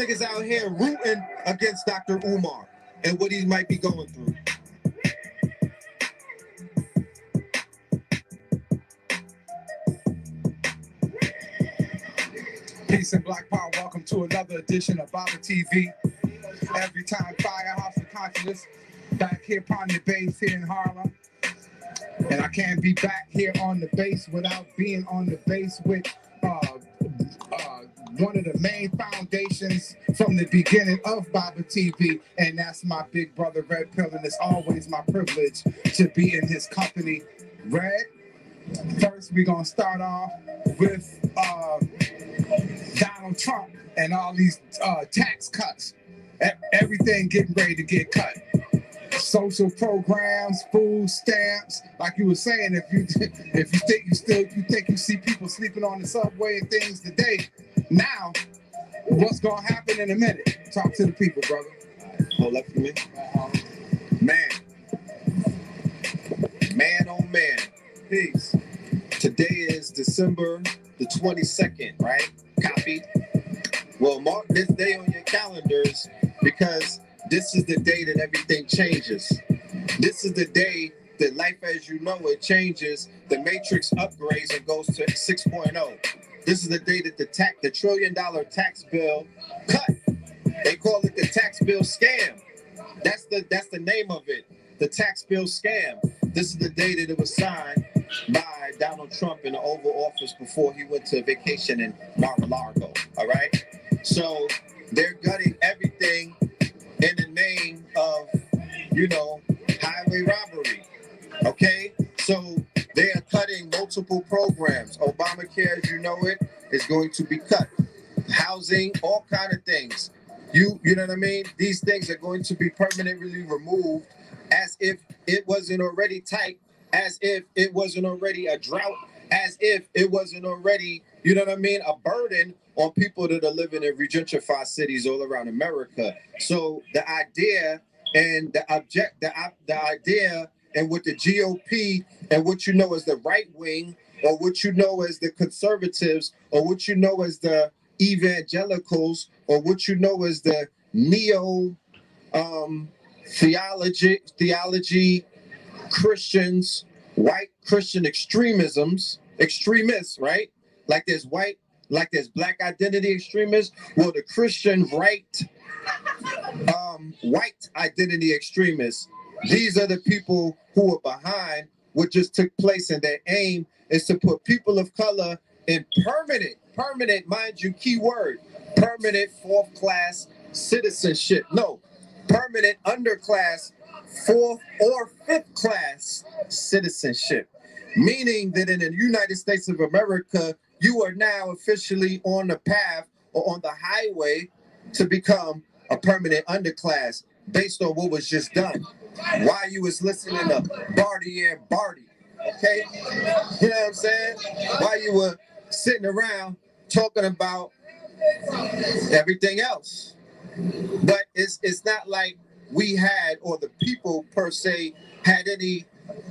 niggas out here rooting against Dr. Umar and what he might be going through. Peace and Black Power. Welcome to another edition of Baba TV. Every time Firehouse of Consciousness. Back here upon the base here in Harlem. And I can't be back here on the base without being on the base with one of the main foundations from the beginning of Baba TV, and that's my big brother Red Pill, and it's always my privilege to be in his company. Red, first we're gonna start off with Donald Trump and all these tax cuts. Everything getting ready to get cut. Social programs, food stamps, like you were saying, if you think you see people sleeping on the subway and things today, now what's gonna happen in a minute? Talk to the people, brother. Hold up for me. Man, oh man. Peace. Today is December the 22nd, right? Copy. Well, mark this day on your calendars because this is the day that everything changes. This is the day that life as you know it changes. The matrix upgrades and goes to 6.0. This is the day that the $1 trillion tax bill cut. They call it the tax bill scam. That's the name of it. The tax bill scam. This is the day that it was signed by Donald Trump in the Oval Office before he went to vacation in Mar-a-Lago. All right. So they're gutting everything in the name of, highway robbery. Okay? So they are cutting multiple programs. Obamacare, as you know it, is going to be cut. Housing, all kind of things. You know what I mean? These things are going to be permanently removed as if it wasn't already tight, as if it wasn't already a drought, as if it wasn't already, a burden on people that are living in regentrified cities all around America. So the idea and the idea and what the GOP and what you know as the right wing or what you know as the conservatives or what you know as the evangelicals or what you know as the neo theology Christians, white Christian extremists, right? Like there's black identity extremists. Well, the Christian right, white identity extremists. These are the people who are behind what just took place, and their aim is to put people of color in permanent, mind you, key word, permanent fourth-class citizenship. No, permanent underclass fourth or fifth class citizenship. Meaning that in the United States of America, you are now officially on the path or on the highway to become a permanent underclass based on what was just done. While you was listening to Barty and Barty, okay? You know what I'm saying? While you were sitting around talking about everything else. But it's not like we had, or the people per se, had any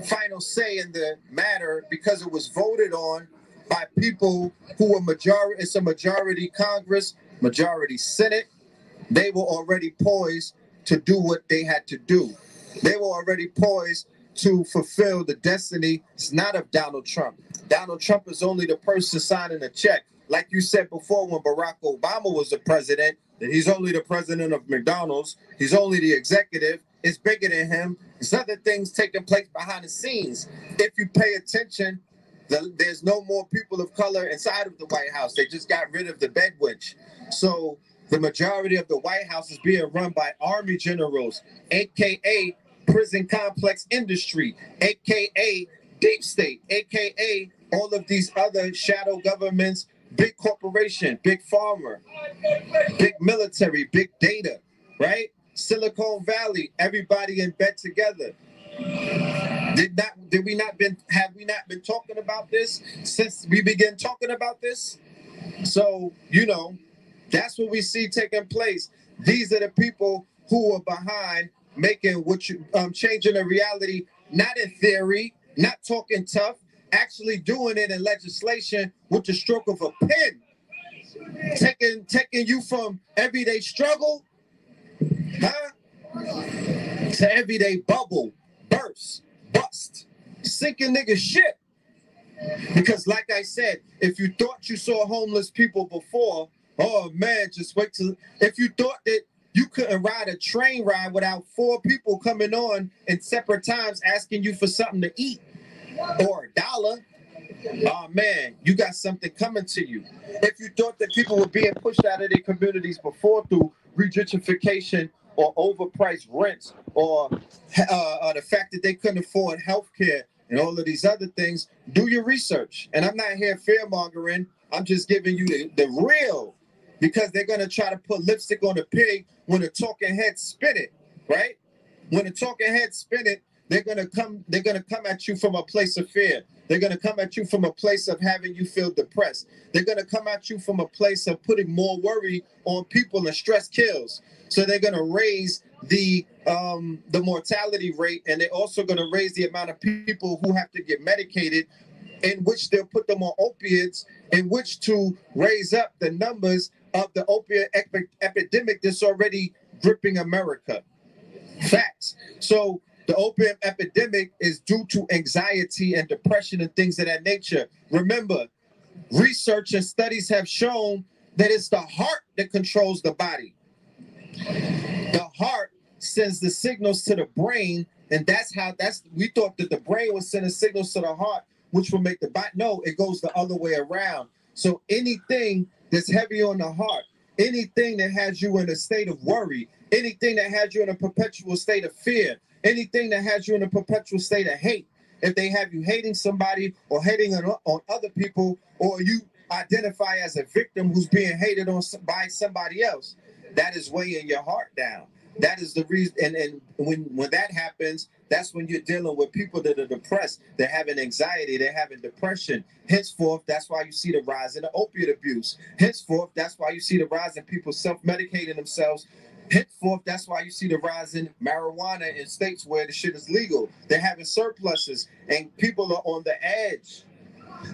final say in the matter because it was voted on by people who were majority. It's a majority Congress, majority Senate. They were already poised to do what they had to do. They were already poised to fulfill the destiny. It's not of Donald Trump. Donald Trump is only the person signing a check. Like you said before, when Barack Obama was the president, that he's only the president of McDonald's. He's only the executive. It's bigger than him. There's other things taking place behind the scenes. If you pay attention, there's no more people of color inside of the White House. They just got rid of the bedwitch. So the majority of the White House is being run by Army generals, AKA prison complex industry, AKA deep state, AKA all of these other shadow governments, big corporation, big farmer, big military, big data, right? Silicon Valley, everybody in bed together. Have we not been talking about this since we began talking about this? So, that's what we see taking place. These are the people who are behind making changing the reality, not in theory, not talking tough, actually doing it in legislation with the stroke of a pen. taking you from everyday struggle, huh, to everyday bubble, burst, bust, sinking nigga shit. Because like I said, if you thought you saw homeless people before, oh man, just wait till, if you thought that you couldn't ride a train ride without 4 people coming on in separate times asking you for something to eat or $1, oh man, you got something coming to you. If you thought that people were being pushed out of their communities before through gentrification or overpriced rents or the fact that they couldn't afford health care and all of these other things, do your research. And I'm not here fear-mongering. I'm just giving you the real, because they're going to try to put lipstick on the pig when the talking heads spin it, right? When the talking heads spin it, they're going to come at you from a place of fear. They're going to come at you from a place of having you feel depressed. They're going to come at you from a place of putting more worry on people, and stress kills. So they're going to raise the mortality rate, and they're also going to raise the amount of people who have to get medicated, in which they'll put them on opiates, in which to raise up the numbers of the opiate epidemic that's already gripping America. Facts. So the opium epidemic is due to anxiety and depression and things of that nature. Remember, research and studies have shown that it's the heart that controls the body. The heart sends the signals to the brain, and we thought that the brain was sending signals to the heart, which will make the body. No, it goes the other way around. So anything that's heavy on the heart, anything that has you in a state of worry, anything that has you in a perpetual state of fear, anything that has you in a perpetual state of hate, if they have you hating somebody or hating on other people, or you identify as a victim who's being hated on by somebody else, that is weighing your heart down. That is the reason. And when that happens, that's when you're dealing with people that are depressed. They're having anxiety. They're having depression. Henceforth, that's why you see the rise in the opiate abuse. Henceforth, that's why you see the rise in people self-medicating themselves. Henceforth, that's why you see the rise in marijuana in states where the shit is legal. They're having surpluses, and people are on the edge.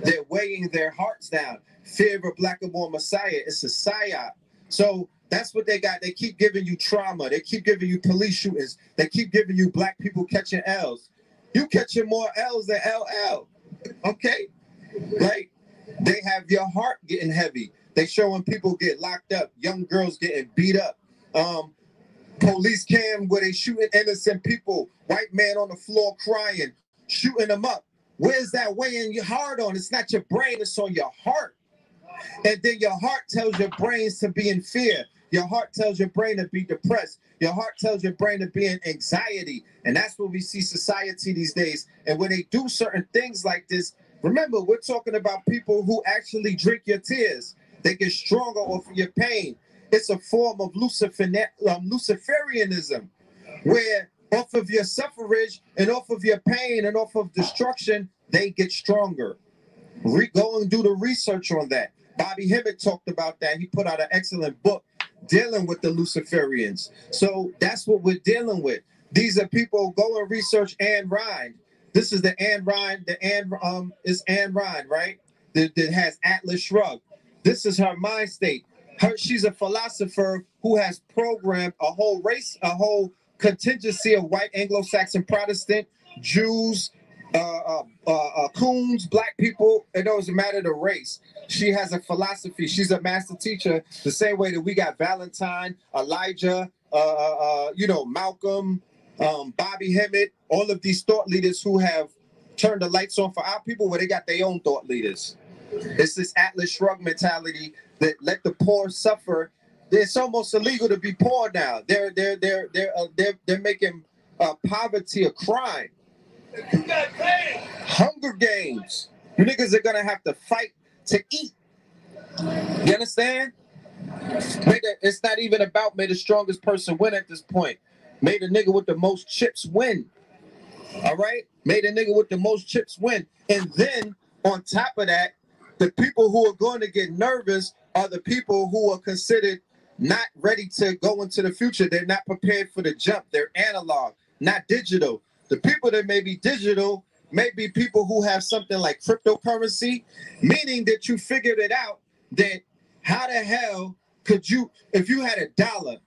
They're weighing their hearts down. Fear of a black and born messiah. It's a psyop. So that's what they got. They keep giving you trauma. They keep giving you police shootings. They keep giving you black people catching L's. You catching more L's than LL. Okay? Like, they have your heart getting heavy. They showing people get locked up. Young girls getting beat up. Police cam where they shooting innocent people. White man on the floor crying, shooting them up. Where's that weighing your heart on? It's not your brain. It's on your heart. And then your heart tells your brains to be in fear. Your heart tells your brain to be depressed. Your heart tells your brain to be in anxiety. And that's what we see society these days. And when they do certain things like this, remember, we're talking about people who actually drink your tears. They get stronger off of your pain. It's a form of Luciferianism, where off of your suffrage and off of your pain and off of destruction, they get stronger. Go and do the research on that. Bobby Hemmett talked about that. He put out an excellent book dealing with the Luciferians. So that's what we're dealing with. These are people, go and research Anne Rind. This is the Anne Rind, is Anne Rind, right? That has Atlas Shrugged. This is her mind state. She's a philosopher who has programmed a whole race, a whole contingency of white Anglo-Saxon Protestant, Jews, coons, black people. It doesn't matter the race. She has a philosophy. She's a master teacher, the same way that we got Valentine, Elijah, Malcolm, Bobby Hemmett, all of these thought leaders who have turned the lights on for our people, where they got their own thought leaders. It's this Atlas Shrugged mentality that let the poor suffer. It's almost illegal to be poor now. They're making poverty a crime. You got paid. Hunger Games. You niggas are gonna have to fight to eat. You understand? It's not even about may the strongest person win at this point. May the nigga with the most chips win. All right? May the nigga with the most chips win. And then on top of that, the people who are going to get nervous are the people who are considered not ready to go into the future. They're not prepared for the jump. They're analog, not digital. The people that may be digital may be people who have something like cryptocurrency, meaning that you figured it out that How the hell could you, if you had $1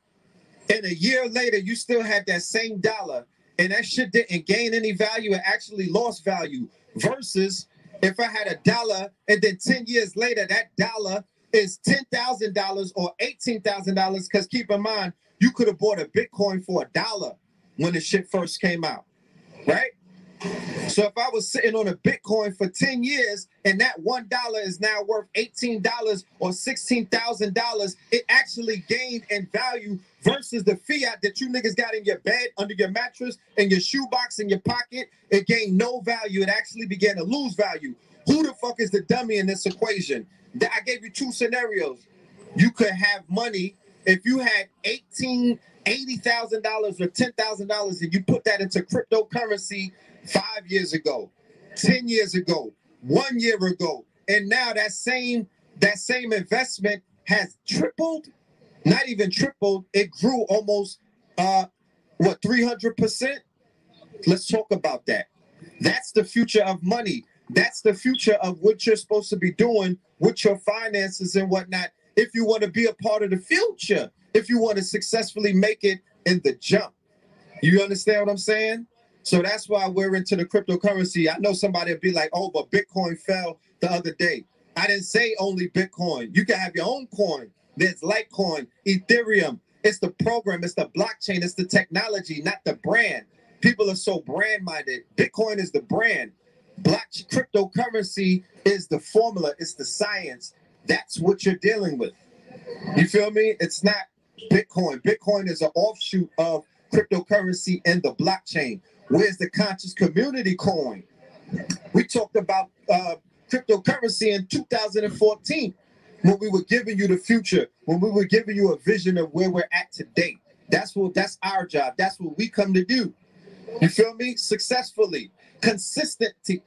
and a year later you still had that same dollar and that shit didn't gain any value, it actually lost value, versus if I had $1 and then 10 years later that dollar is $10,000 or $18,000, because keep in mind, you could have bought a Bitcoin for $1 when the shit first came out, right? So if I was sitting on a Bitcoin for 10 years and that $1 is now worth $18 or $16,000, it actually gained in value, versus the fiat that you niggas got in your bed, under your mattress, in your shoebox, in your pocket. It gained no value. It actually began to lose value. Who the fuck is the dummy in this equation? I gave you two scenarios. You could have money if you had $80,000 or $10,000 and you put that into cryptocurrency 5 years ago, 10 years ago, 1 year ago, and now that same investment has tripled, not even tripled, it grew almost 300%. Let's talk about that. That's the future of money. That's the future of what you're supposed to be doing with your finances and whatnot, if you want to be a part of the future, if you want to successfully make it in the jump. You understand what I'm saying? So that's why we're into the cryptocurrency. I know somebody will be like, oh, but Bitcoin fell the other day. I didn't say only Bitcoin. You can have your own coin. There's Litecoin, Ethereum. It's the program. It's the blockchain. It's the technology, not the brand. People are so brand-minded. Bitcoin is the brand. Cryptocurrency is the formula. It's the science. That's what you're dealing with. You feel me? It's not Bitcoin. Bitcoin is an offshoot of cryptocurrency and the blockchain. Where's the conscious community coin? We talked about cryptocurrency in 2014 when we were giving you the future, when we were giving you a vision of where we're at today. That's our job. That's what we come to do. You feel me? Successfully. Consistency.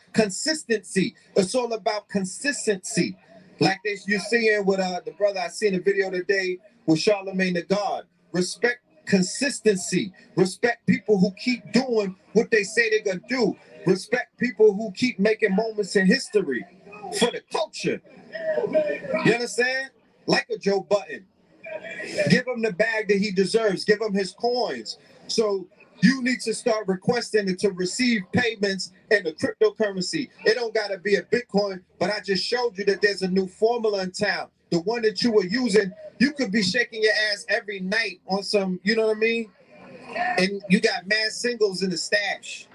It's all about consistency. Like you're seeing with the brother I seen a video today with Charlemagne the God. Respect consistency. Respect people who keep doing what they say they're gonna do. Respect people who keep making moments in history for the culture. You understand? Like a Joe Button. Give him the bag that he deserves. Give him his coins. So you need to start requesting it to receive payments in the cryptocurrency. It don't got to be a Bitcoin, but I just showed you that there's a new formula in town. The one that you were using, you could be shaking your ass every night on some, you know what I mean? And you got mad singles in the stash.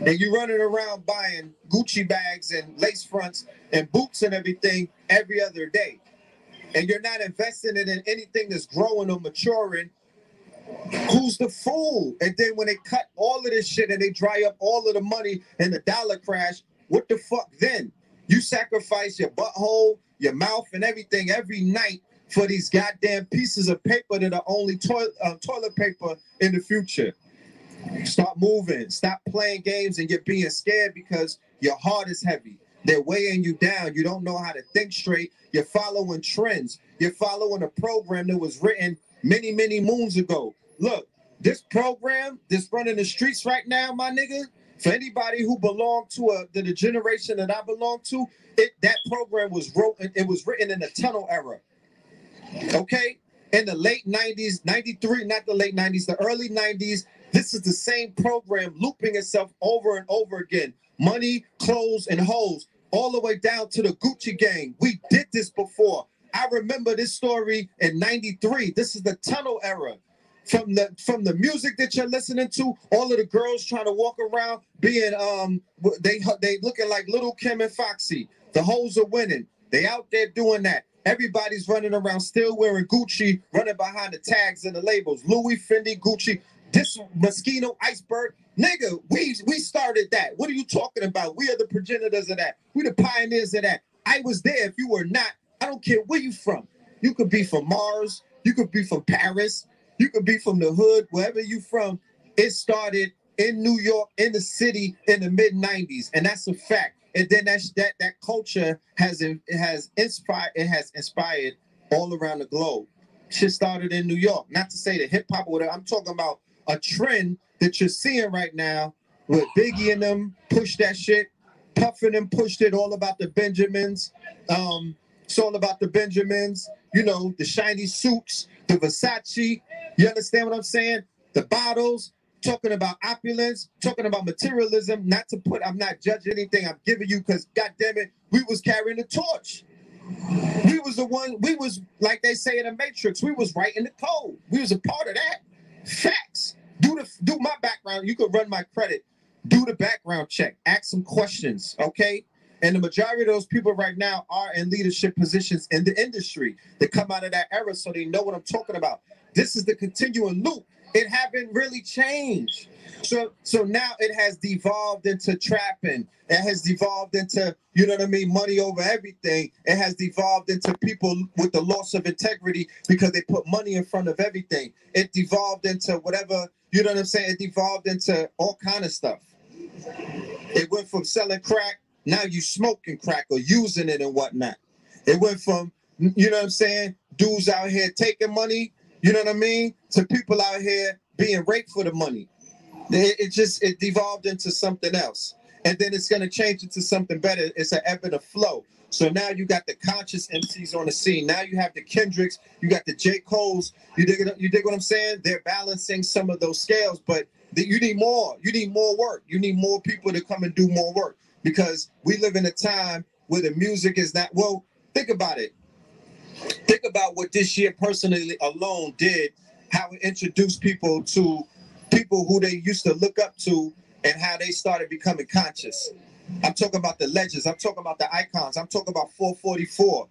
And you running around buying Gucci bags and lace fronts and boots and everything every other day. And you're not investing it in anything that's growing or maturing. Who's the fool? And then when they cut all of this shit and they dry up all of the money and the dollar crash, what the fuck then? You sacrifice your butthole, your mouth, and everything every night for these goddamn pieces of paper that are only toilet paper in the future. Start moving. Stop playing games and you're being scared because your heart is heavy. They're weighing you down. You don't know how to think straight. You're following trends. You're following a program that was written many, many moons ago. Look, this program that's running the streets right now, my nigga, for anybody who belonged to the generation that I belong to, that program was written in the tunnel era. Okay? In the late 90s, 93, not the late 90s, the early 90s, this is the same program looping itself over and over again. Money, clothes, and hoes, all the way down to the Gucci gang. We did this before. I remember this story in 93. This is the tunnel era. From the music that you're listening to, all of the girls trying to walk around being they looking like Little Kim and Foxy. The hoes are winning. They out there doing that. Everybody's running around still wearing Gucci, running behind the tags and the labels. Louis, Fendi, Gucci. This Moschino, Iceberg, nigga, we started that. What are you talking about? We are the progenitors of that. We the pioneers of that. I was there. If you were not, I don't care where you from. You could be from Mars. You could be from Paris. You could be from the hood, wherever you from. It started in New York, in the city, in the mid-90s, and that's a fact. And then that culture has inspired all around the globe. Shit started in New York. Not to say that hip hop or whatever. I'm talking about a trend that you're seeing right now with Biggie and them push that shit. Puff and them pushed it, all about the Benjamins. It's all about the Benjamins, you know, the shiny suits, the Versace. You understand what I'm saying? The bottles, talking about opulence, talking about materialism. I'm not judging anything I'm giving you because, goddamn it, we was carrying the torch. We was, like they say in the Matrix, we was writing the code. We was a part of that. Facts. Do my background. You could run my credit. Do the background check. Ask some questions, okay? And the majority of those people right now are in leadership positions in the industry. They come out of that era, so they know what I'm talking about. This is the continuing loop. It haven't really changed. So now it has devolved into trapping. It has devolved into, you know what I mean, money over everything. It has devolved into people with the loss of integrity because they put money in front of everything. It devolved into whatever, you know what I'm saying? It devolved into all kind of stuff. It went from selling crack, now you smoking crack or using it and whatnot. It went from, you know what I'm saying, dudes out here taking money, you know what I mean, to people out here being raped for the money. It devolved into something else. And then it's going to change into something better. It's an ebb and a flow. So now you got the conscious MCs on the scene. Now you have the Kendricks, you got the J. Coles. You dig what I'm saying? They're balancing some of those scales, but you need more. You need more work. You need more people to come and do more work because we live in a time where the music is not, well, think about it. Think about what this year personally alone did, how it introduced people to people who they used to look up to and how they started becoming conscious. I'm talking about the legends. I'm talking about the icons. I'm talking about 444.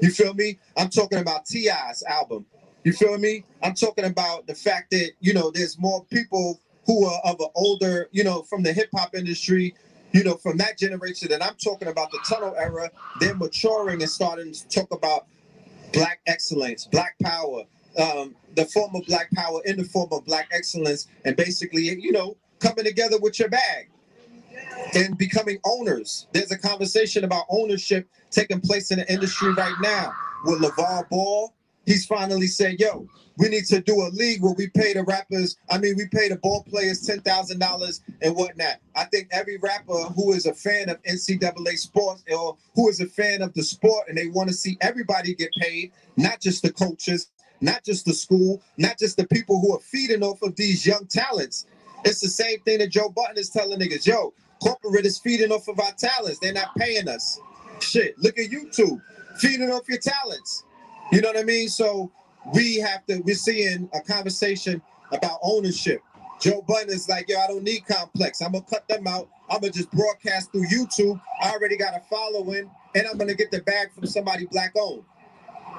You feel me? I'm talking about T.I.'s album. You feel me? I'm talking about the fact that, you know, there's more people who are of an older, you know, from the hip hop industry, you know, from that generation that I'm talking about, the tunnel era. They're maturing and starting to talk about Black excellence, Black power, the form of Black power in the form of Black excellence, and basically, you know, coming together with your bag and becoming owners. There's a conversation about ownership taking place in the industry right now with LeVar Ball. He's finally said, yo, we need to do a league where we pay the rappers, we pay the ball players $10,000 and whatnot. I think every rapper who is a fan of NCAA sports or who is a fan of the sport and they want to see everybody get paid, not just the coaches, not just the school, not just the people who are feeding off of these young talents. It's the same thing that Joe Budden is telling niggas, yo, corporate is feeding off of our talents. They're not paying us. Shit, look at YouTube, feeding off your talents. You know what I mean? So we're seeing a conversation about ownership. Joe Budden is like, yo, I don't need Complex. I'm going to cut them out. I'm going to just broadcast through YouTube. I already got a following, and I'm going to get the bag from somebody Black owned.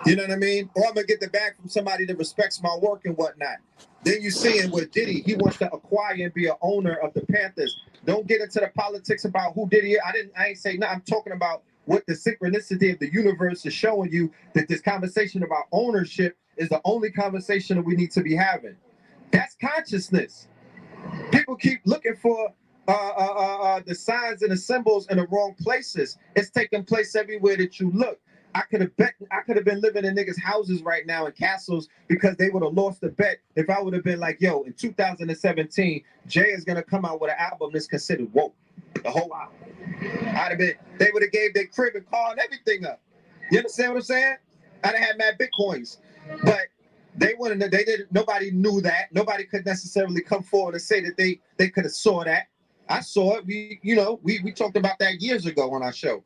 You know what I mean? Or I'm going to get the bag from somebody that respects my work and whatnot. Then you see it with Diddy. He wants to acquire and be an owner of the Panthers. Don't get into the politics about who Diddy is. I ain't say nothing. I'm talking about what the synchronicity of the universe is showing you, that this conversation about ownership is the only conversation that we need to be having. That's consciousness. People keep looking for the signs and the symbols in the wrong places. It's taking place everywhere that you look. I could have been living in niggas' houses right now in castles because they would have lost the bet if I would have been like, yo, in 2017, Jay is gonna come out with an album that's considered woke. The whole album. They would have gave their crib and car and everything up. You understand what I'm saying? I'd have had mad Bitcoins. But nobody knew that. Nobody could necessarily come forward and say that they could have saw that. I saw it. We talked about that years ago on our show.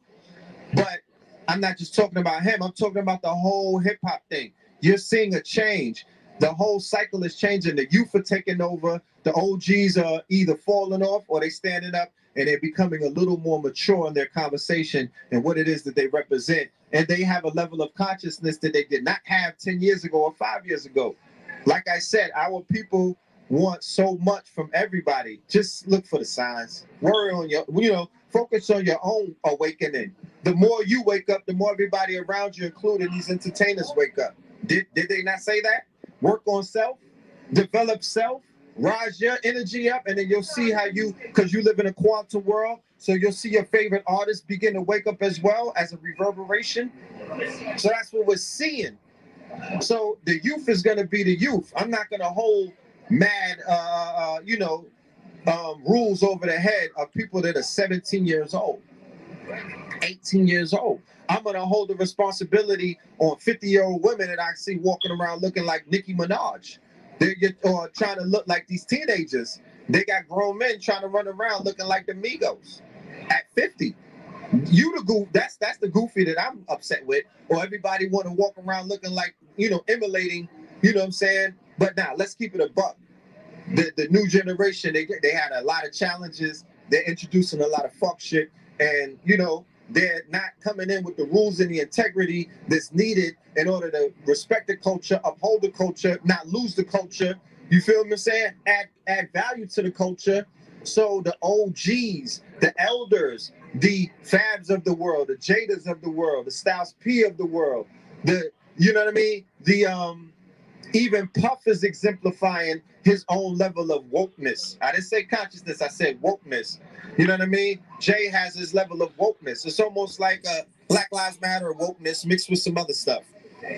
But I'm not just talking about him. I'm talking about the whole hip hop thing. You're seeing a change. The whole cycle is changing. The youth are taking over. The OGs are either falling off or they standing up and they're becoming a little more mature in their conversation and what it is that they represent. And they have a level of consciousness that they did not have 10 years ago or 5 years ago. Like I said, our people want so much from everybody. Just look for the signs. Worry on focus on your own awakening. The more you wake up, the more everybody around you, including these entertainers, wake up. Did they not say that? Work on self, develop self, rise your energy up, and then you'll see how because you live in a quantum world, so you'll see your favorite artists begin to wake up as well as a reverberation. So that's what we're seeing. So the youth is going to be the youth. I'm not going to hold mad, rules over the head of people that are 17 years old. 18 years old. I'm going to hold the responsibility on 50-year-old women that I see walking around looking like Nicki Minaj. Or trying to look like these teenagers. They got grown men trying to run around looking like the Migos at 50. You the goof, that's the goofy that I'm upset with. Or everybody want to walk around looking like, emulating, you know what I'm saying? But now, let's keep it a buck. The new generation, they had a lot of challenges. They're introducing a lot of fuck shit. And, they're not coming in with the rules and the integrity that's needed in order to respect the culture, uphold the culture, not lose the culture. You feel what I'm saying? Add value to the culture. So the OGs, the elders, the Fabs of the world, the Jadas of the world, the Styles P of the world, you know what I mean? Even Puff is exemplifying his own level of wokeness. I didn't say consciousness, I said wokeness. You know what I mean? Jay has his level of wokeness. It's almost like a Black Lives Matter wokeness mixed with some other stuff.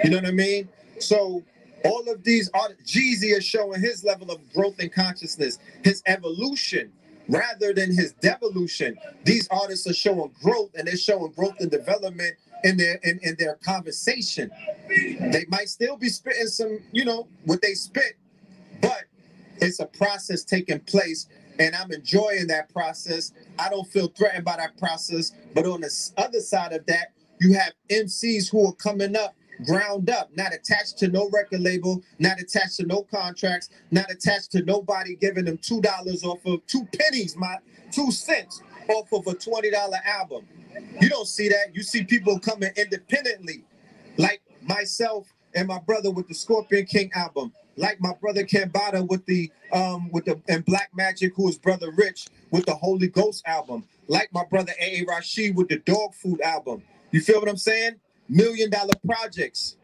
You know what I mean? So all of these, Jeezy is showing his level of growth and consciousness, his evolution rather than his devolution. These artists are showing growth, and they're showing growth and development in their conversation. They might still be spitting some, what they spit, but it's a process taking place, and I'm enjoying that process. I don't feel threatened by that process. But on the other side of that, you have MCs who are coming up, ground up, not attached to no record label, not attached to no contracts, not attached to nobody giving them $2 off of 2 pennies, 2 cents off of a $20 album. You don't see that. You see people coming independently, like myself and my brother with the Scorpion King album, like my brother Kambada with the and Black Magic, who is Brother Rich, with the Holy Ghost album, like my brother A.A. Rashid with the Dog Food album. You feel what I'm saying? $1 million projects,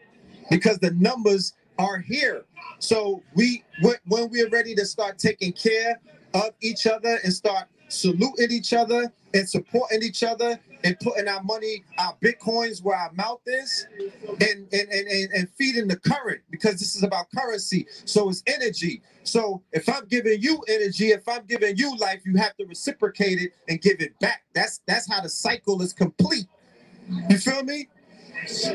because the numbers are here. So when we're ready to start taking care of each other and start saluting each other and supporting each other and putting our money, our Bitcoins where our mouth is, and feeding the current, because this is about currency. So it's energy. So if I'm giving you energy, if I'm giving you life, you have to reciprocate it and give it back. That's how the cycle is complete. You feel me?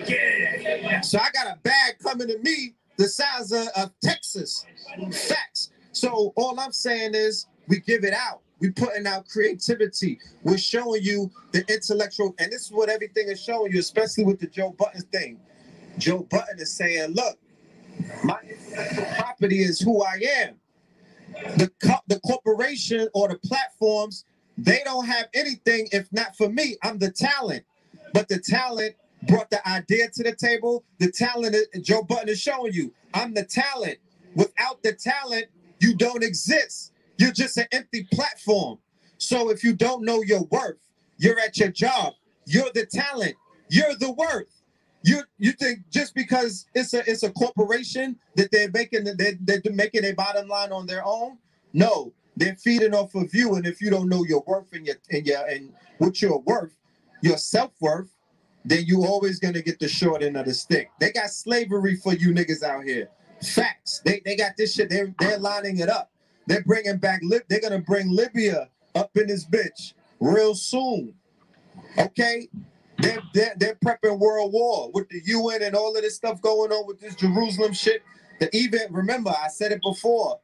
Yeah. So I got a bag coming to me the size of Texas. Facts. So all I'm saying is we give it out. We're putting out creativity. We're showing you the intellectual, and this is what everything is showing you, especially with the Joe Budden thing. Joe Budden is saying, look, my intellectual property is who I am. The corporation or the platforms, they don't have anything if not for me. I'm the talent. But the talent brought the idea to the table. The talent, Joe Budden is showing you, I'm the talent. Without the talent, you don't exist. You're just an empty platform. So if you don't know your worth, you're at your job. You're the talent. You're the worth. You think just because it's a corporation that they're making their bottom line on their own? No, they're feeding off of you. And if you don't know your worth and what you're worth, your self-worth, then you always gonna get the short end of the stick. They got slavery for you niggas out here. Facts. They got this shit. They're lining it up. They're bringing back. They're gonna bring Libya up in this bitch real soon. Okay. They're prepping World War with the UN and all of this stuff going on with this Jerusalem shit. Remember, I said it before,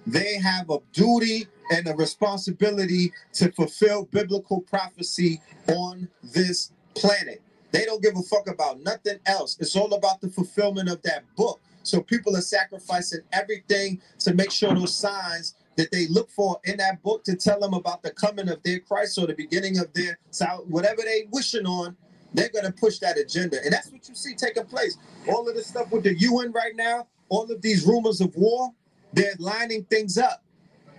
they have a duty and a responsibility to fulfill biblical prophecy on this planet. They don't give a fuck about nothing else. It's all about the fulfillment of that book. So people are sacrificing everything to make sure those signs that they look for in that book to tell them about the coming of their Christ or the beginning of their, whatever they wishing on, they're going to push that agenda. And that's what you see taking place. All of this stuff with the UN right now, all of these rumors of war, they're lining things up.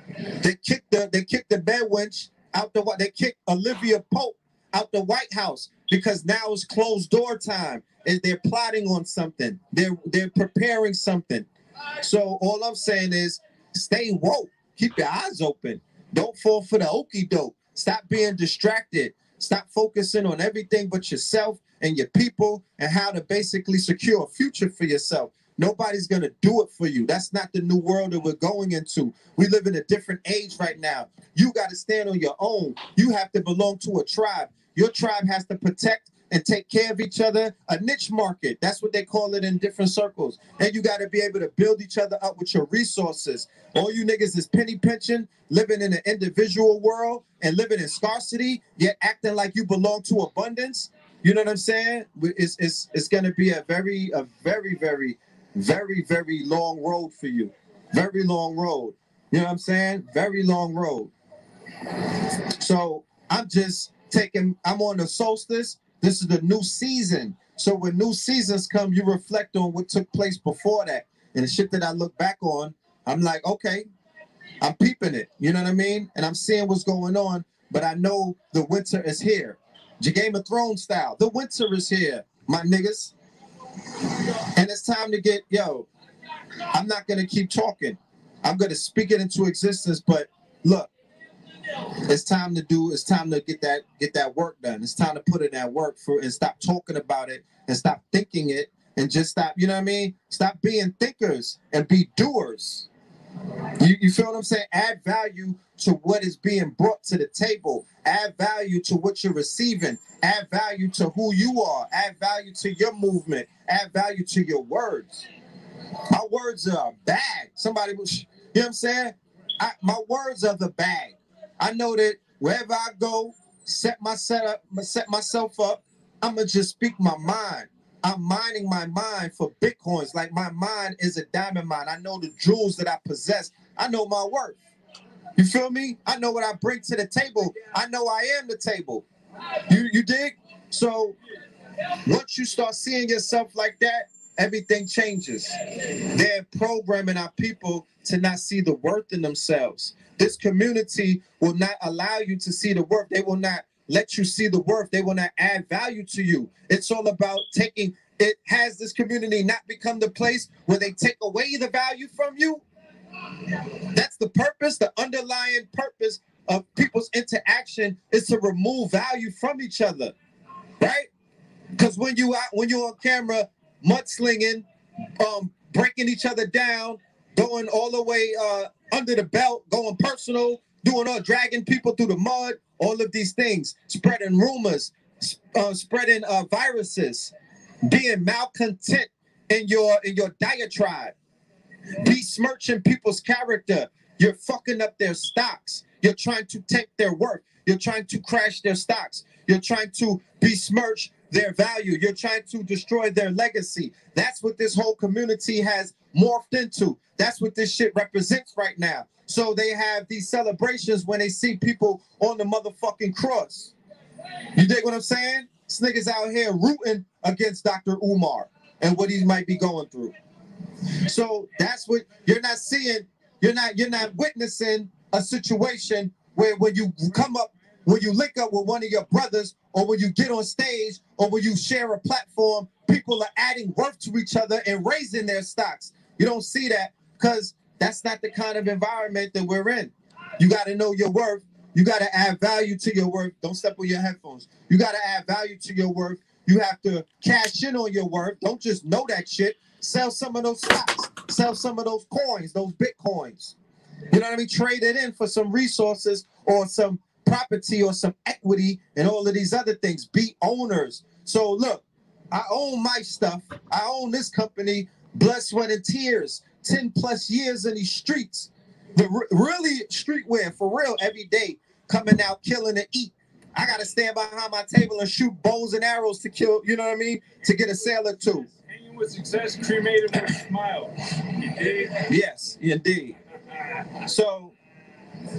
They kicked the bed wench out the, they kicked Olivia Pope out the White House because now it's closed door time and they're plotting on something. They're preparing something. So all I'm saying is stay woke. Keep your eyes open. Don't fall for the okie doke. Stop being distracted. Stop focusing on everything but yourself and your people and how to basically secure a future for yourself. Nobody's going to do it for you. That's not the new world that we're going into. We live in a different age right now. You got to stand on your own. You have to belong to a tribe. Your tribe has to protect and take care of each other. A niche market, that's what they call it in different circles. And you got to be able to build each other up with your resources. All you niggas is penny pinching, living in an individual world and living in scarcity, yet acting like you belong to abundance. You know what I'm saying? It's going to be a very, very long road for you. Very long road. You know what I'm saying? Very long road. So I'm on the solstice. This is the new season. So when new seasons come, you reflect on what took place before that. And the shit that I look back on, I'm like, okay, I'm peeping it. You know what I mean? And I'm seeing what's going on, but I know the winter is here. Game of Thrones style. The winter is here, my niggas. And it's time to get, I'm not going to keep talking. I'm going to speak it into existence, but look, it's time to get that work done. It's time to put in that work and stop talking about it and stop thinking it and just stop, you know what I mean? Stop being thinkers and be doers. You feel what I'm saying? Add value to what is being brought to the table. Add value to what you're receiving. Add value to who you are. Add value to your movement. Add value to your words. My words are a bag. Somebody was, you know what I'm saying? My words are the bag. I know that wherever I go, set myself up, I'm going to just speak my mind. I'm mining my mind for Bitcoins. Like my mind is a diamond mine. I know the jewels that I possess. I know my worth. You feel me? I know what I bring to the table. I know I am the table. You dig? So once you start seeing yourself like that, everything changes. They're programming our people to not see the worth in themselves. This community will not allow you to see the worth. They will not let you see the worth. They will not add value to you. It's all about taking. It has this community not become the place where they take away the value from you? That's the purpose. The underlying purpose of people's interaction is to remove value from each other, right? Because when you're on camera, mudslinging, breaking each other down, going all the way under the belt, going personal, dragging people through the mud, all of these things, spreading rumors, spreading viruses, being malcontent in your diatribe, besmirching people's character. You're fucking up their stocks. You're trying to tank their worth. You're trying to crash their stocks. You're trying to besmirch their value. You're trying to destroy their legacy. That's what this whole community has morphed into. That's what this shit represents right now. So they have these celebrations when they see people on the motherfucking cross. You dig what I'm saying? This nigga's out here rooting against Dr. Umar and what he might be going through. So that's what you're not seeing. You're not witnessing a situation where when you link up with one of your brothers, or when you get on stage, or when you share a platform, people are adding worth to each other and raising their stocks. You don't see that because that's not the kind of environment that we're in. You got to know your worth. You got to add value to your worth. Don't step on your headphones. You got to add value to your worth. You have to cash in on your worth. Don't just know that shit. Sell some of those stocks. Sell some of those coins, those Bitcoins. You know what I mean? Trade it in for some resources or some property or some equity and all of these other things. Be owners. So look, I own my stuff. I own this company, blood, sweat, and tears. 10 plus years in these streets. The really streetwear, for real, every day, coming out, killing to eat. I got to stand behind my table and shoot bows and arrows to kill, you know what I mean? To get a sale or two. Hanging with success, cremated with a smile. Indeed. Yes, indeed. So,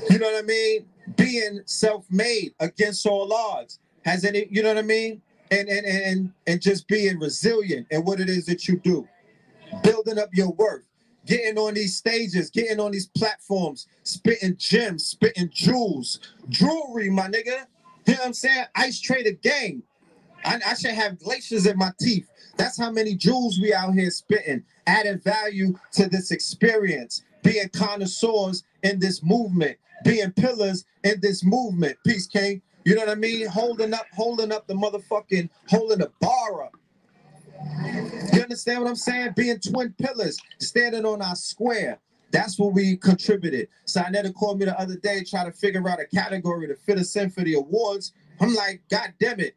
you know what I mean? Being self-made against all odds. Has any, you know what I mean? And just being resilient in what it is that you do. Building up your worth. Getting on these stages, getting on these platforms, spitting gems, spitting jewels, jewelry, my nigga. You know what I'm saying? Ice Trader gang. I should have glaciers in my teeth. That's how many jewels we out here spitting, adding value to this experience, being connoisseurs in this movement, being pillars in this movement. Peace, King. You know what I mean? Holding up the motherfucking, holding the bar up. You understand what I'm saying? Being twin pillars, standing on our square. That's what we contributed. Sinetta called me the other day, trying to figure out a category to fit us in for the awards. I'm like, God damn it.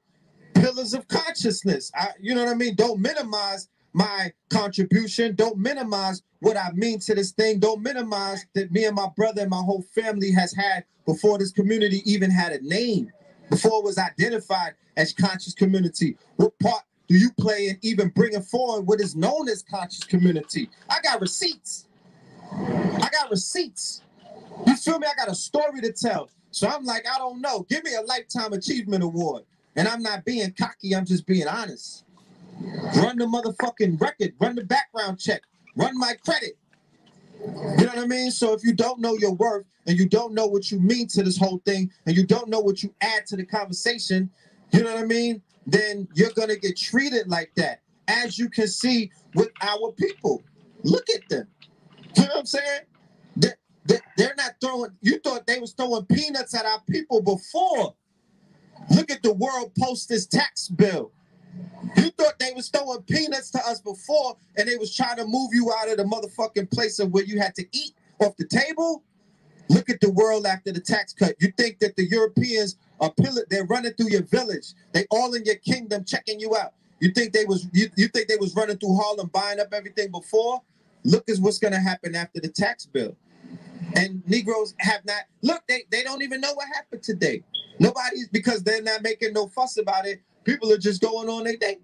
Pillars of consciousness. You know what I mean? Don't minimize my contribution. Don't minimize what I mean to this thing. Don't minimize that me and my brother and my whole family has had before this community even had a name, before it was identified as conscious community. What part do you play in even bringing forward what is known as conscious community? I got receipts. I got receipts. You feel me? I got a story to tell. So I'm like, I don't know. Give me a Lifetime Achievement Award. And I'm not being cocky. I'm just being honest. Run the motherfucking record. Run the background check. Run my credit. You know what I mean? So if you don't know your worth and you don't know what you mean to this whole thing and you don't know what you add to the conversation, you know what I mean? Then you're going to get treated like that. As you can see with our people. Look at them. You know what I'm saying? They're not throwing, you thought they was throwing peanuts at our people before. Look at the world post this tax bill. You thought they was throwing peanuts to us before and they was trying to move you out of the motherfucking place of where you had to eat off the table? Look at the world after the tax cut. You think that the Europeans are they're running through your village. They all in your kingdom checking you out. You think they was running through Harlem buying up everything before? Look at what's gonna happen after the tax bill. And Negroes have not, look, they don't even know what happened today. Nobody's, because they're not making no fuss about it. People are just going on their day.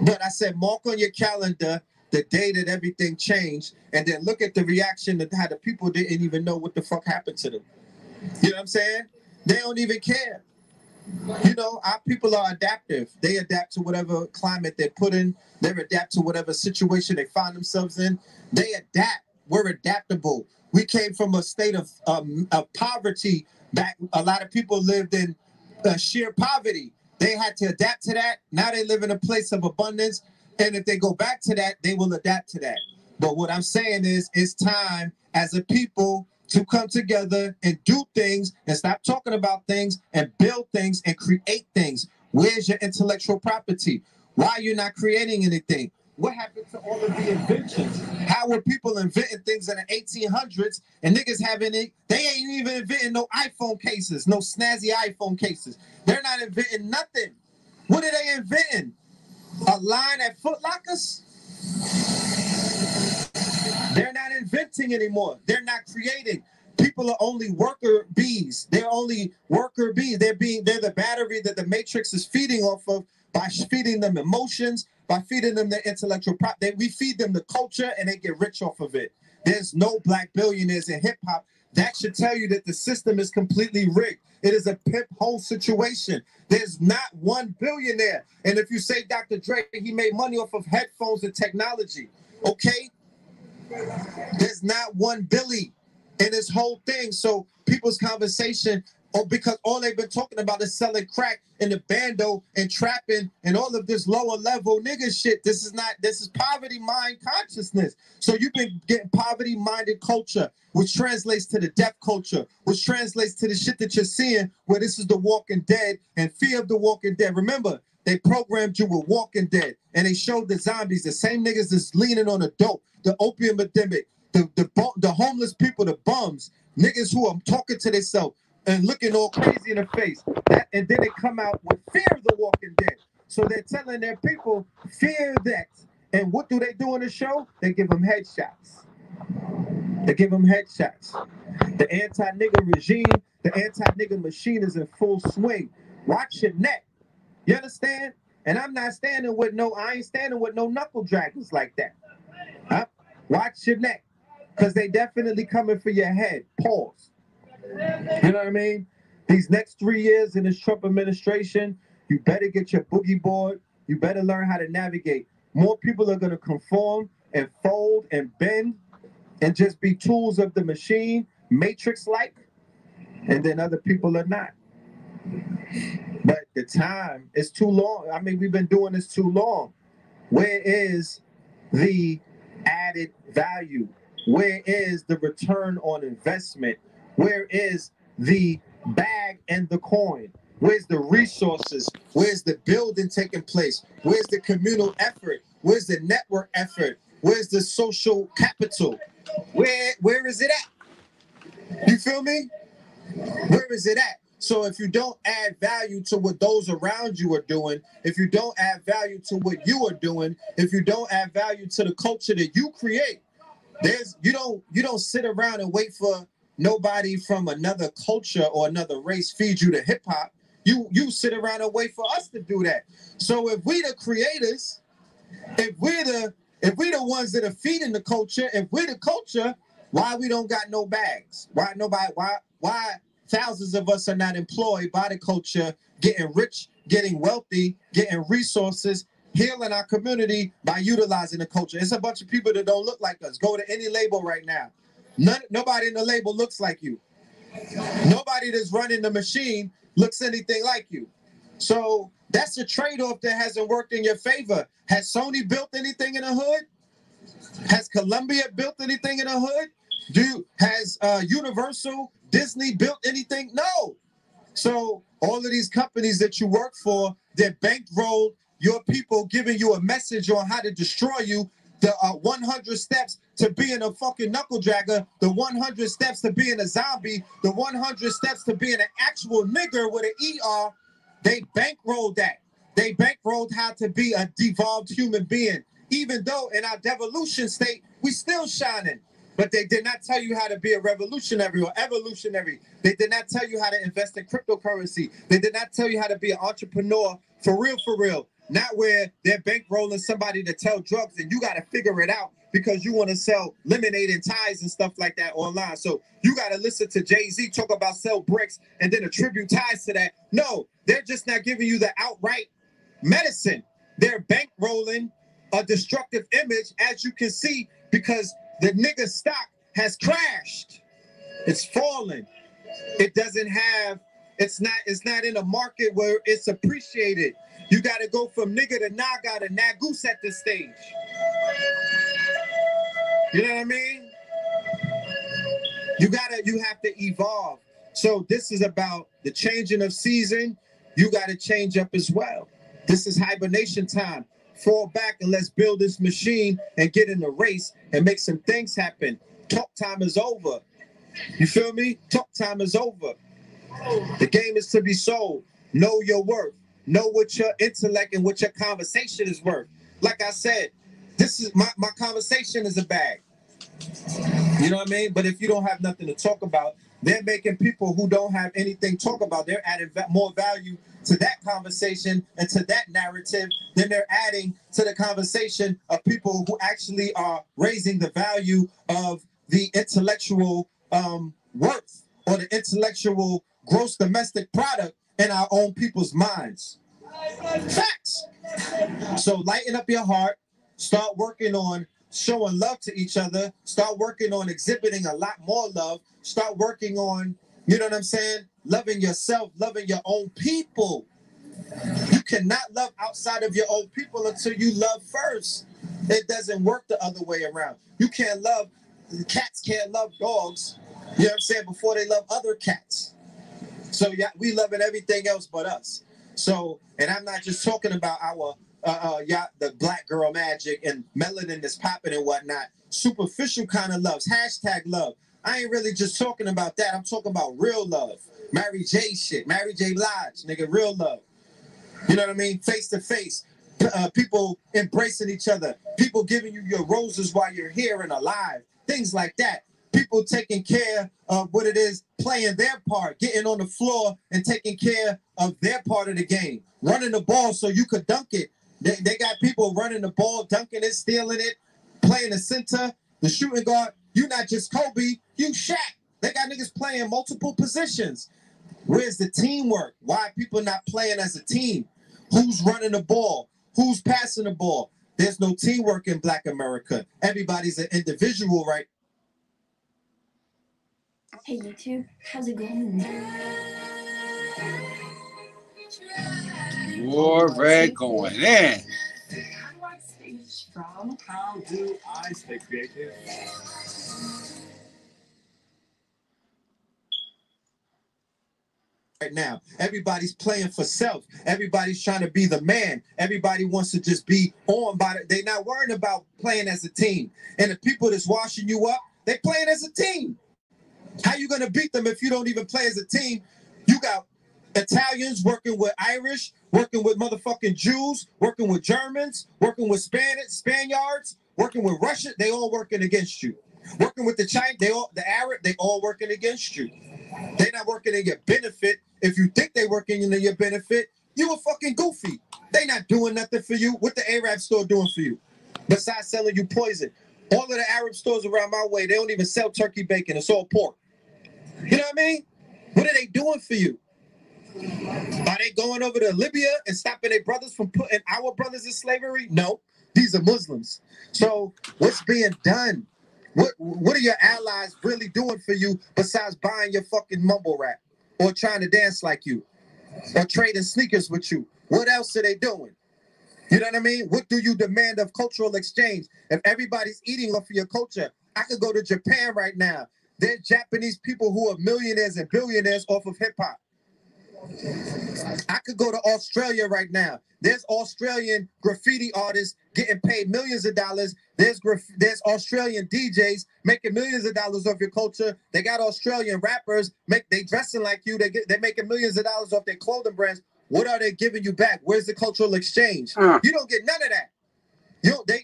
But I said, mark on your calendar the day that everything changed, and then look at the reaction that how the people didn't even know what the fuck happened to them. You know what I'm saying? They don't even care. You know, our people are adaptive. They adapt to whatever climate they're put in. They adapt to whatever situation they find themselves in. They adapt. We're adaptable. We came from a state of poverty back. A lot of people lived in sheer poverty. They had to adapt to that. Now they live in a place of abundance. And if they go back to that, they will adapt to that. But what I'm saying is, it's time as a people to come together and do things and stop talking about things and build things and create things. Where's your intellectual property? Why are you not creating anything? What happened to all of the inventions? How were people inventing things in the 1800s and niggas having it? They ain't even inventing no iPhone cases, no snazzy iPhone cases. They're not inventing nothing. What are they inventing? A line at Foot Lockers? They're not inventing anymore. They're not creating. People are only worker bees. They're only worker bees. They're the battery that the Matrix is feeding off of by feeding them emotions, by feeding them their intellectual property. We feed them the culture and they get rich off of it. There's no black billionaires in hip hop. That should tell you that the system is completely rigged. It is a pimp hole situation. There's not one billionaire. And if you say Dr. Dre, he made money off of headphones and technology. Okay? There's not one Billy in this whole thing. So people's conversation, because all they've been talking about is selling crack and the bando and trapping and all of this lower level nigga shit. This is poverty mind consciousness. So you've been getting poverty minded culture, which translates to the death culture, which translates to the shit that you're seeing where this is the Walking Dead and fear of the Walking Dead. Remember, they programmed you with Walking Dead and they showed the zombies, the same niggas that's leaning on the dope, the Opium Epidemic, the homeless people, the bums, niggas who are talking to themselves and looking all crazy in the face. And then they come out with fear of the Walking Dead. So they're telling their people, fear that. And what do they do in the show? They give them headshots. They give them headshots. The anti-nigga regime, the anti-nigga machine is in full swing. Watch your neck. You understand? And I ain't standing with no knuckle draggers like that. Huh? Watch your neck. Because they definitely coming for your head. Pause. You know what I mean? These next 3 years in this Trump administration, you better get your boogie board. You better learn how to navigate. More people are going to conform and fold and bend and just be tools of the machine, Matrix-like, and then other people are not. But the time is too long. I mean, we've been doing this too long. Where is the added value? Where is the return on investment? Where is the bag and the coin? Where's the resources? Where's the building taking place? Where's the communal effort? Where's the network effort? Where's the social capital? Where is it at? You feel me? Where is it at? So if you don't add value to what those around you are doing, if you don't add value to what you are doing, if you don't add value to the culture that you create, you don't sit around and wait for nobody from another culture or another race feed you the hip hop. You sit around and wait for us to do that. So if we the creators, if we're the ones that are feeding the culture, if we're the culture, why we don't got no bags? Why thousands of us are not employed by the culture, getting rich, getting wealthy, getting resources, healing our community by utilizing the culture? It's a bunch of people that don't look like us. Go to any label right now. Nobody in the label looks like you. Nobody that's running the machine looks anything like you. So that's a trade-off that hasn't worked in your favor. Has Sony built anything in the hood? Has Columbia built anything in the hood? Has Universal, Disney built anything? No. So all of these companies that you work for, they're bankrolled your people, giving you a message on how to destroy you. The 100 steps to being a fucking knuckle dragger, the 100 steps to being a zombie, the 100 steps to being an actual nigger with an ER. They bankrolled that. They bankrolled how to be a devolved human being. Even though in our devolution state, we still shining. But they did not tell you how to be a revolutionary or evolutionary. They did not tell you how to invest in cryptocurrency. They did not tell you how to be an entrepreneur for real. Not where they're bankrolling somebody to tell drugs and you got to figure it out because you want to sell lemonade and ties and stuff like that online. So you got to listen to Jay-Z talk about sell bricks and then attribute ties to that. No, they're just not giving you the outright medicine. They're bankrolling a destructive image, as you can see, because the nigga stock has crashed. It's fallen. It doesn't have, it's not in a market where it's appreciated. You got to go from nigga to naga to nagoose at this stage. You know what I mean? You have to evolve. So this is about the changing of season. You got to change up as well. This is hibernation time. Fall back and let's build this machine and get in the race and make some things happen. Talk time is over. You feel me? Talk time is over. The game is to be sold. Know your worth. Know what your intellect and what your conversation is worth. Like I said, this is my conversation is a bag. You know what I mean? But if you don't have nothing to talk about, they're making people who don't have anything to talk about, they're adding more value to that conversation and to that narrative than they're adding to the conversation of people who actually are raising the value of the intellectual worth or the intellectual gross domestic product in our own people's minds. Facts. So lighten up your heart, start working on showing love to each other, start working on exhibiting a lot more love, start working on, you know what I'm saying, loving yourself, loving your own people. You cannot love outside of your own people until you love first. It doesn't work the other way around. You can't love, cats can't love dogs, you know what I'm saying, before they love other cats. So yeah, we loving everything else but us. So, and I'm not just talking about our the black girl magic and melanin that's popping and whatnot. Superficial kind of loves, hashtag love. I ain't really just talking about that. I'm talking about real love. Mary J shit, Mary J Blige, nigga, real love. You know what I mean? Face to face. People embracing each other. People giving you your roses while you're here and alive. Things like that. People taking care of what it is, playing their part, getting on the floor and taking care of their part of the game. Running the ball so you could dunk it. They got people running the ball, dunking it, stealing it, playing the center, the shooting guard. You not just Kobe, you Shaq. They got niggas playing multiple positions. Where's the teamwork? Why are people not playing as a team? Who's running the ball? Who's passing the ball? There's no teamwork in Black America. Everybody's an individual, right? Hey YouTube, how's it going? War red going in. How do I stay strong? How do I stay creative? Right now, everybody's playing for self. Everybody's trying to be the man. Everybody wants to just be on by it. They're not worrying about playing as a team. And the people that's washing you up, they playing as a team. How you gonna beat them if you don't even play as a team? You got Italians working with Irish, working with motherfucking Jews, working with Germans, working with Spaniards, working with Russians, they all working against you. Working with the Chinese, the Arab, they all working against you. They're not working in your benefit. If you think they working in your benefit, you a fucking goofy. They not doing nothing for you. What the Arab store doing for you? Besides selling you poison. All of the Arab stores around my way, they don't even sell turkey bacon. It's all pork. You know what I mean? What are they doing for you? Are they going over to Libya and stopping their brothers from putting our brothers in slavery? No, these are Muslims. So what's being done? What are your allies really doing for you besides buying your fucking mumble rap or trying to dance like you or trading sneakers with you? What else are they doing? You know what I mean? What do you demand of cultural exchange? If everybody's eating off of your culture, I could go to Japan right now. There's Japanese people who are millionaires and billionaires off of hip hop. I could go to Australia right now. There's Australian graffiti artists getting paid millions of dollars. There's Australian DJs making millions of dollars off your culture. They got Australian rappers they dressing like you. They're making millions of dollars off their clothing brands. What are they giving you back? Where's the cultural exchange? You don't get none of that.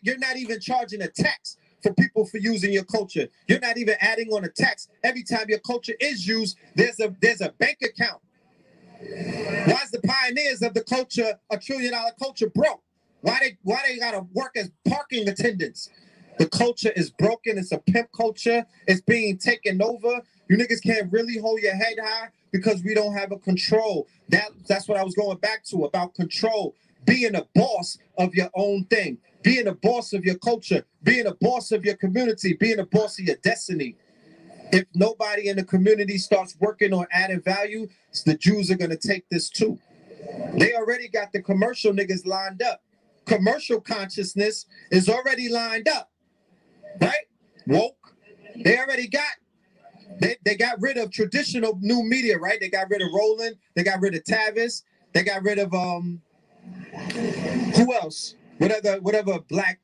You're not even charging a tax for people for using your culture. You're not even adding on a tax. Every time your culture is used, there's a bank account. Why is the pioneers of the culture, $1 trillion culture, broke? Why they gotta work as parking attendants? The culture is broken. It's a pimp culture. It's being taken over. You niggas can't really hold your head high because we don't have a control. That's what I was going back to about control. Being a boss of your own thing. Being a boss of your culture. Being a boss of your community. Being a boss of your destiny. If nobody in the community starts working on adding value, the Jews are going to take this too. They already got the commercial niggas lined up. Commercial consciousness is already lined up, right? Woke. They already got, they got rid of traditional new media, right? They got rid of Roland. They got rid of Tavis. They got rid of, who else? Whatever black,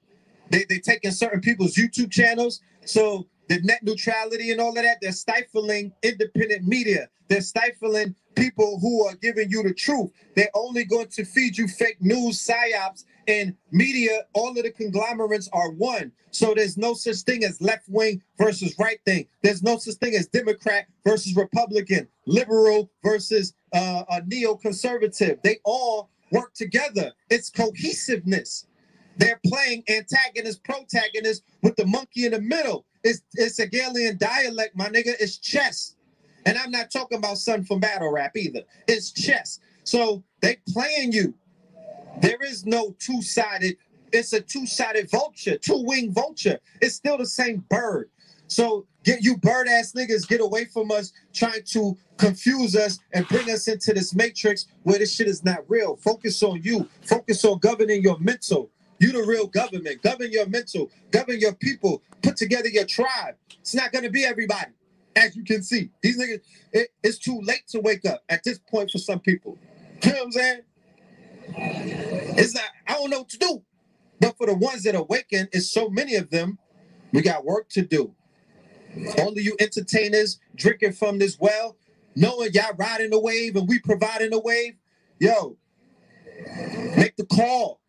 they taking certain people's YouTube channels. So the net neutrality and all of that, they're stifling independent media. They're stifling people who are giving you the truth. They're only going to feed you fake news, psyops, and media. All of the conglomerates are one. So there's no such thing as left wing versus right thing. There's no such thing as Democrat versus Republican, liberal versus a neoconservative. They all work together. It's cohesiveness. They're playing antagonist, protagonist with the monkey in the middle. It's a Galilean dialect, my nigga. It's chess. And I'm not talking about Son from battle rap either. It's chess. So they playing you. There is no two-sided. It's a two-sided vulture, two-winged vulture. It's still the same bird. So get you bird-ass niggas, get away from us trying to confuse us and bring us into this matrix where this shit is not real. Focus on you. Focus on governing your mental. You the real government. Govern your mental. Govern your people. Put together your tribe. It's not going to be everybody, as you can see. These niggas, it's too late to wake up at this point for some people. You know what I'm saying? It's not, I don't know what to do. But for the ones that awaken, it's so many of them, we got work to do. Only you entertainers drinking from this well, knowing y'all riding the wave and we providing the wave. Yo, make the call.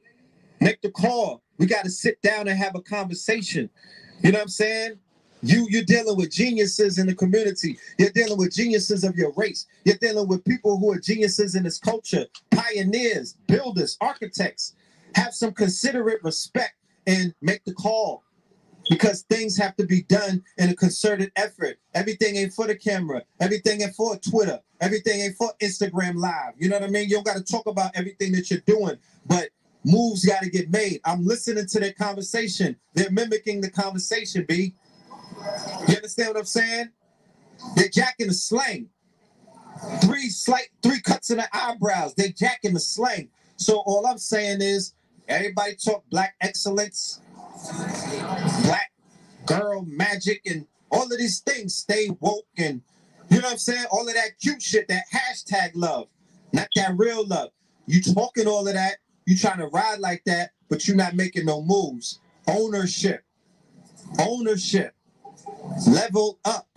Make the call. We got to sit down and have a conversation. You know what I'm saying? You're dealing with geniuses in the community. You're dealing with geniuses of your race. You're dealing with people who are geniuses in this culture, pioneers, builders, architects. Have some considerate respect and make the call because things have to be done in a concerted effort. Everything ain't for the camera. Everything ain't for Twitter. Everything ain't for Instagram Live. You know what I mean? You don't got to talk about everything that you're doing, but moves got to get made. I'm listening to their conversation. They're mimicking the conversation, B. You understand what I'm saying? They're jacking the slang. Three cuts in the eyebrows. They're jacking the slang. So all I'm saying is, everybody talk black excellence, black girl magic, and all of these things. Stay woke and, you know what I'm saying? All of that cute shit, that hashtag love, not that real love. You talking all of that. You trying to ride like that, but you're not making no moves. Ownership. Level up.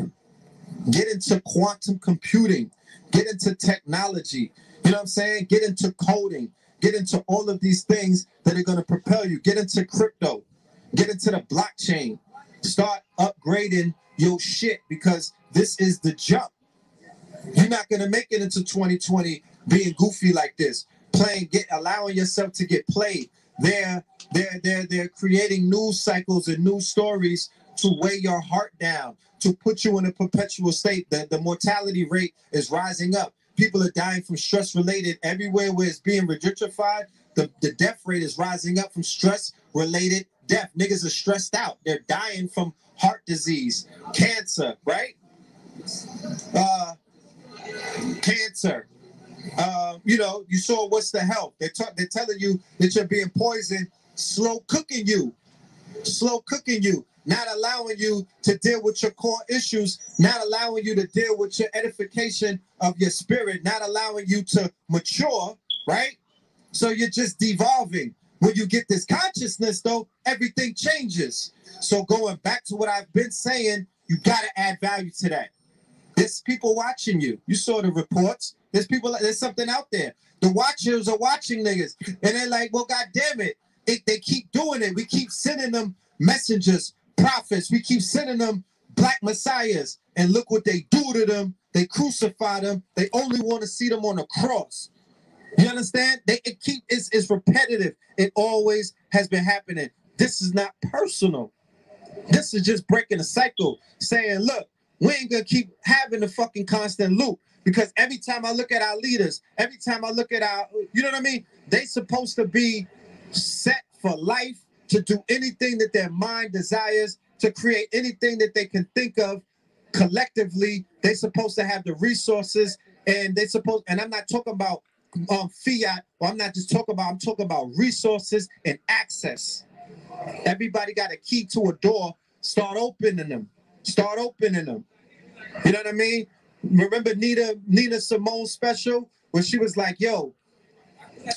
Get into quantum computing. get into technology. You know what I'm saying? Get into coding. Get into all of these things that are going to propel you. Get into crypto. Get into the blockchain. Start upgrading your shit because this is the jump. You're not going to make it into 2020 being goofy like this, allowing yourself to get played. They're creating news cycles and news stories to weigh your heart down, to put you in a perpetual state. The mortality rate is rising up. People are dying from stress-related. Everywhere where it's being gentrified, the death rate is rising up from stress-related death. Niggas are stressed out. They're dying from heart disease, cancer, right? Cancer. You saw What's the Health. They're telling you that you're being poisoned, slow cooking you, not allowing you to deal with your core issues, not allowing you to deal with your edification of your spirit, not allowing you to mature, right? So you're just devolving. When you get this consciousness, though, everything changes. So going back to what I've been saying, you got to add value to that. There's people watching you. You saw the reports. There's something out there. The watchers are watching niggas. And they're like, well, God damn it. They keep doing it. We keep sending them messengers, prophets. We keep sending them black messiahs. And look what they do to them. They crucify them. They only want to see them on a cross. You understand? It's repetitive. It always has been happening. This is not personal. This is just breaking a cycle, saying, look, we ain't gonna keep having the fucking constant loop, because every time I look at our leaders, every time I look at you know what I mean? They supposed to be set for life, to do anything that their mind desires, to create anything that they can think of collectively. They supposed to have the resources, and and I'm not talking about fiat, or I'm talking about resources and access. Everybody got a key to a door. Start opening them. You know what I mean? Remember Nina Simone's special where she was like, yo,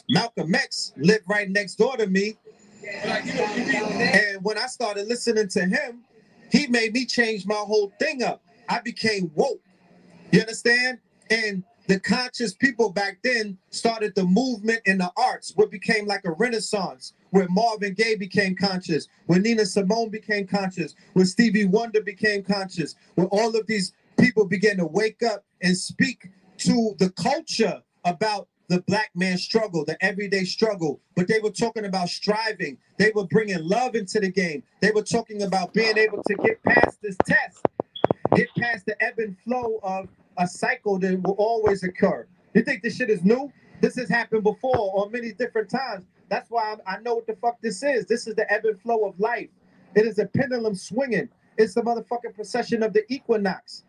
Malcolm X lived right next door to me. And when I started listening to him, he made me change my whole thing up. I became woke. You understand? And the conscious people back then started the movement in the arts, what became like a renaissance, where Marvin Gaye became conscious, when Nina Simone became conscious, when Stevie Wonder became conscious, when all of these people began to wake up and speak to the culture about the black man's struggle, the everyday struggle. But they were talking about striving. They were bringing love into the game. They were talking about being able to get past this test, get past the ebb and flow of a cycle that will always occur. You think this shit is new? This has happened before on many different times. That's why I know what the fuck this is. This is the ebb and flow of life. It is a pendulum swinging. It's the motherfucking procession of the equinox.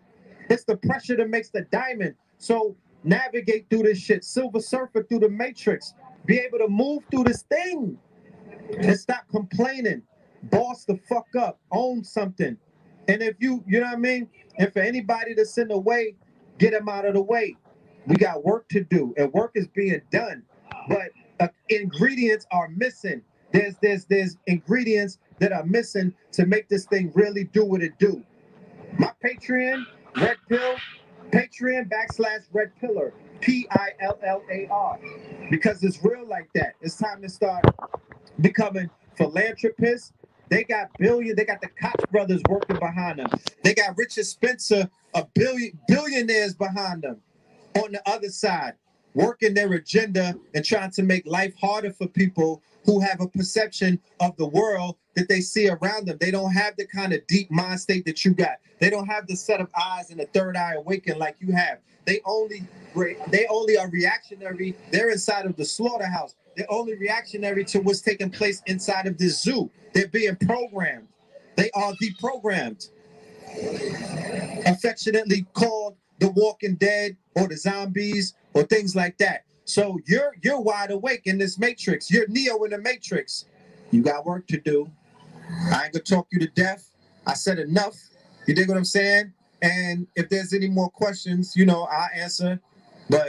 It's the pressure that makes the diamond. So navigate through this shit. Silver Surfer through the matrix. Be able to move through this thing. And stop complaining. Boss the fuck up. Own something. And if you know what I mean? And for anybody that's in the way, get them out of the way. We got work to do, and work is being done. But ingredients are missing. There's ingredients that are missing to make this thing really do what it do. My Patreon, Red Pill, Patreon/Red Pillar, PILLAR, because it's real like that. It's time to start becoming philanthropists. They got the Koch brothers working behind them. They got Richard Spencer, billionaires behind them on the other side, working their agenda and trying to make life harder for people who have a perception of the world that they see around them. They don't have the kind of deep mind state that you got. They don't have the set of eyes and the third eye awakened like you have. They only are reactionary. They're inside of the slaughterhouse. They're only reactionary to what's taking place inside of this zoo. They're being programmed. They are deprogrammed. Affectionately called the Walking Dead or the zombies or things like that. So you're wide awake in this matrix. You're Neo in the matrix. You got work to do. I ain't gonna talk you to death. I said enough. You dig what I'm saying? And if there's any more questions, I'll answer. But